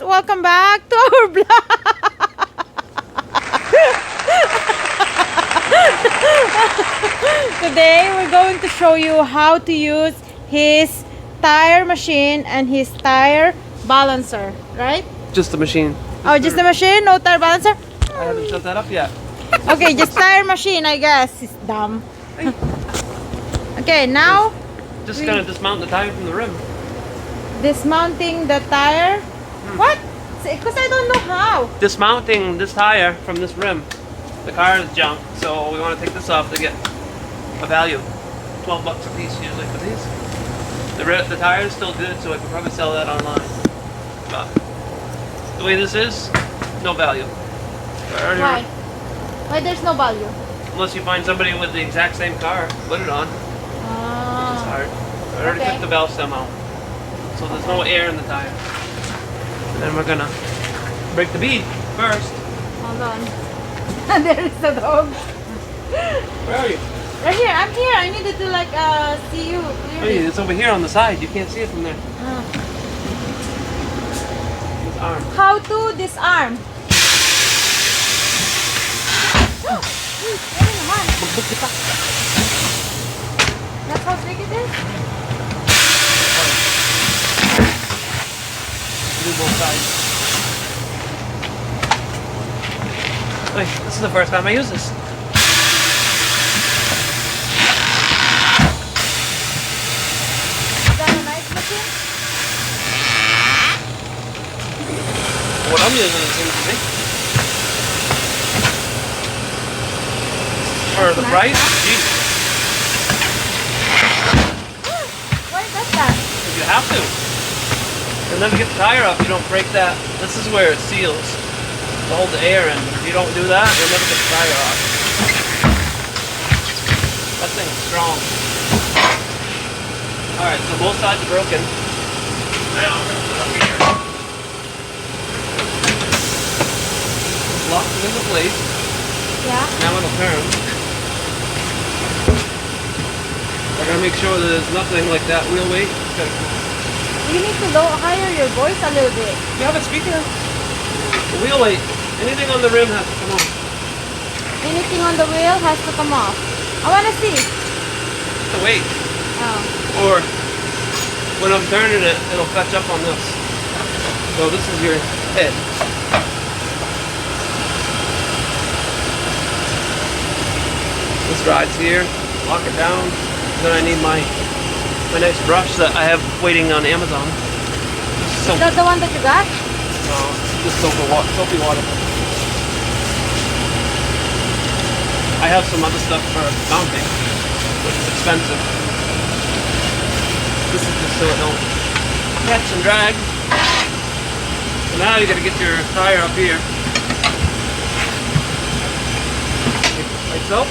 Welcome back to our vlog. Today we're going to show you how to use his tire machine and his tire balancer, right? Just the machine. Just the machine, no tire balancer? I haven't set that up yet. Okay, just tire machine, I guess. It's dumb. Okay, now Just gonna dismount the tire from the rim. dismounting the tire. What? Because I don't know how. Dismounting this tire from this rim. The car is junk, so we want to take this off to get a value. 12 bucks a piece usually for these. The tire is still good, so I could probably sell that online. But the way this is, no value. Why? Why there's no value? Unless you find somebody with the exact same car, put it on. It's hard. I already Okay. took the valve stem out, so there's no air in the tire. And then we're gonna break the bead first. Hold on. There is the dog. Where are you? Right here, I'm here. I needed to like see you Hey, clearly. it's over here on the side. You can't see it from there. His arm. How to disarm? That's how big it is? Do both sides. Wait, this is the first time I use this. Is that a nice machine? What I'm using it seems to be. For the Nice, price, huh? geez, Why does that? you have to. You'll never get the tire off. You don't break that. This is where it seals to hold the air in. But if you don't do that, you'll never get the tire off. That thing's strong. Alright, so both sides are broken. Now, lock it into place. Yeah. Now it'll turn. I gotta make sure that there's nothing like that wheel weight. You need to higher your voice a little bit. You have it speaking. The wheel weight. Anything on the rim has to come off. Anything on the wheel has to come off. I want to see. The weight. Oh. Or when I'm turning it, it'll catch up on this. So this is your head. This rides here. Lock it down. Then I need my nice brush that I have waiting on Amazon. So Is that the one that you got? just soapy water. I have some other stuff for mounting, which is expensive. This is just so it don't catch and drag. So now you gotta get your tire up here. Like so.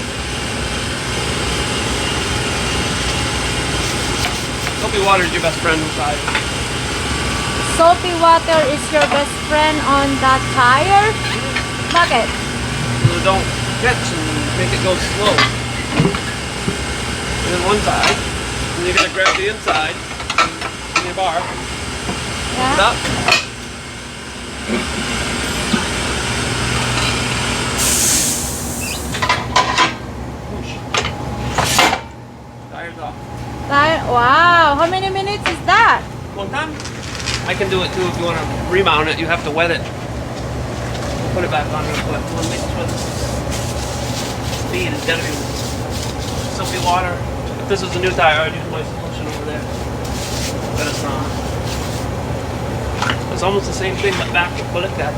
Soapy water is your best friend inside. Salty water is your best friend on that tire? Bucket. So don't catch and make it go slow. And then one side, and you're gonna grab the inside in your bar. Yeah. Up. Push. Tire's off. Wow, how many minutes is that? One time? I can do it too if you want to remount it. You have to wet it. Put it back on real quick. We'll make sure this speed is gotta be soapy water. If this was a new tire, I'd use my solution over there. But it's not. It's almost the same thing but back with put it back.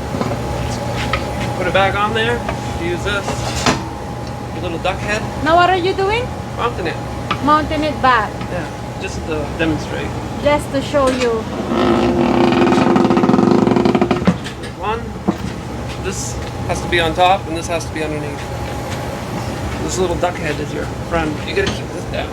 Put it back on there. Use this. Your little duck head. Now what are you doing? Mounting it. Mounting it back. Yeah. Just to demonstrate. Just to show you. One, this has to be on top and this has to be underneath. This little duck head is your friend. You gotta keep this down.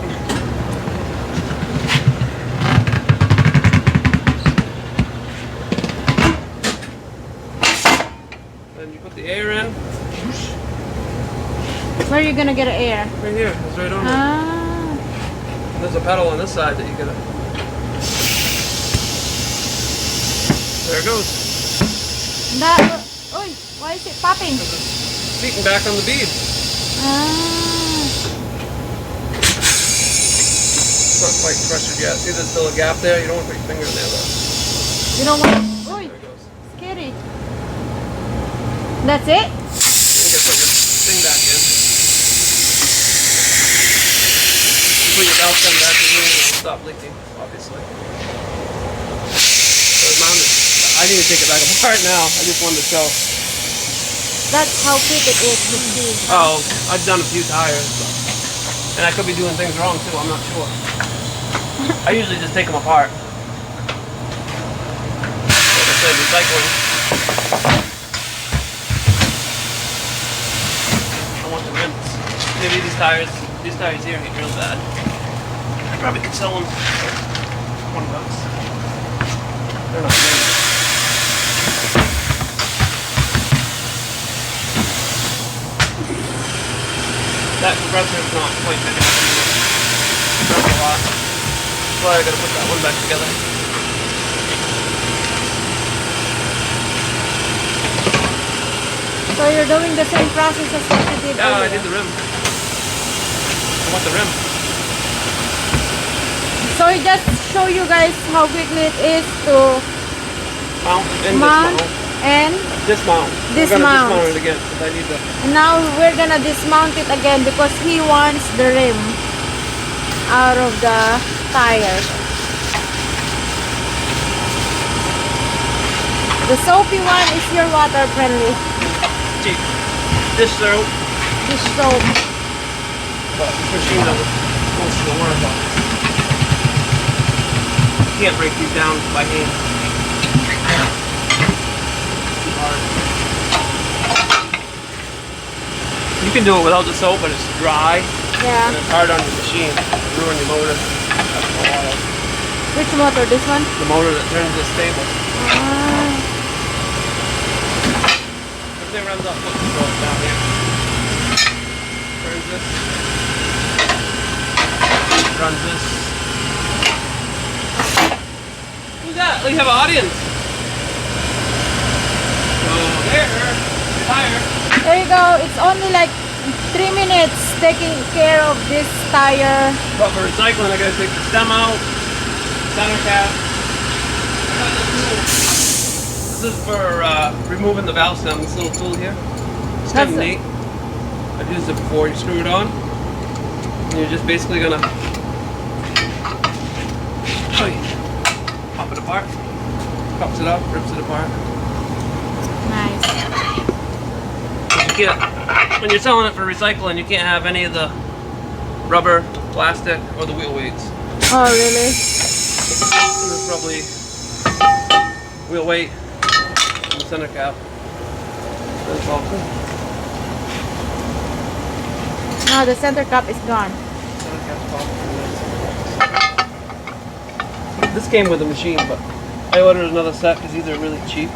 Then you put the air in. Where are you gonna get air? Right here, it's right on there. Ah. There's a pedal on this side that you gotta. There it goes. That, oh, why is it popping? Beating back on the bead. It's not quite pressured yet. See, there's still a gap there. You don't want to put your finger in there though. You don't want. Oh, There it goes. scary. That's it? You can put your thing back in. You put your valve stem back in here and it'll stop leaking, obviously. So it's mounted. I need to take it back apart now. I just wanted to show. That's how quick it is to see. Oh, I've done a few tires. So. And I could be doing things wrong too, I'm not sure. I usually just take them apart. Like I said, recycling. I want the rims. Maybe these tires here need real bad. I probably could sell them for $20. They're not good. That compressor's not quite big enough either. That's a lot. That's why I gotta put that one back together. So you're doing the same process as what you did Yeah, I earlier. did the rim. I want the rim. So I just show you guys how quickly it is to Mount and mount dismount. and Dismount. We're gonna dismount. dismount it again because I need to. And now we're gonna dismount it again because he wants the rim out of the tire. The soapy one is your water friendly. Cheap. Dish soap. Dish soap. But this machine doesn't most of the work on it. You can't break these down by hand. Too hard. You can do it without the soap, but it's dry. Yeah. And it's hard on your machine. It'll ruin your motor. After a while. Which motor? This one? The motor that turns this stable. Everything runs up. Look, throw it down here. Turns this. Runs this. Who's that? We have an audience. So there, tire. There you go. It's only like 3 minutes taking care of this tire. But for recycling, I gotta take the stem out, center cap. I got this tool. This is for removing the valve stem. This little tool here. It's kind of That's neat. I've used it before. You screw it on, and you're just basically gonna pop it apart. Pops it up, rips it apart. Nice. You can't, when you're selling it for recycling, you can't have any of the rubber, plastic, or the wheel weights. Oh, really? There's probably wheel weight and the center cap. That's all good. No, the center cap is gone. Center cap's off. This came with the machine, but I ordered another set because these are really cheap.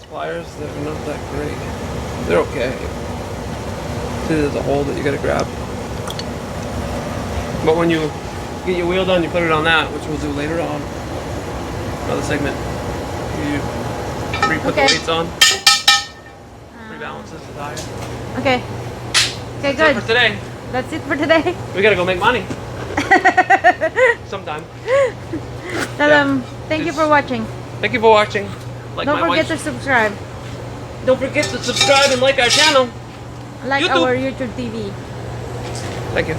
Pliers, they're not that great. They're okay. See, there's a hole that you gotta grab. But when you get your wheel done, you put it on that, which we'll do later on. Another segment. You re-put the weights on. Rebalances the tire. Okay. Okay, That's it good. for today. That's it for today. We gotta go make money. Sometime. Tell Yeah. them thank you for watching. Thank you for watching. Like Don't my forget wife. to subscribe. Don't forget to subscribe and like our channel. Like YouTube. our YouTube TV. Thank you.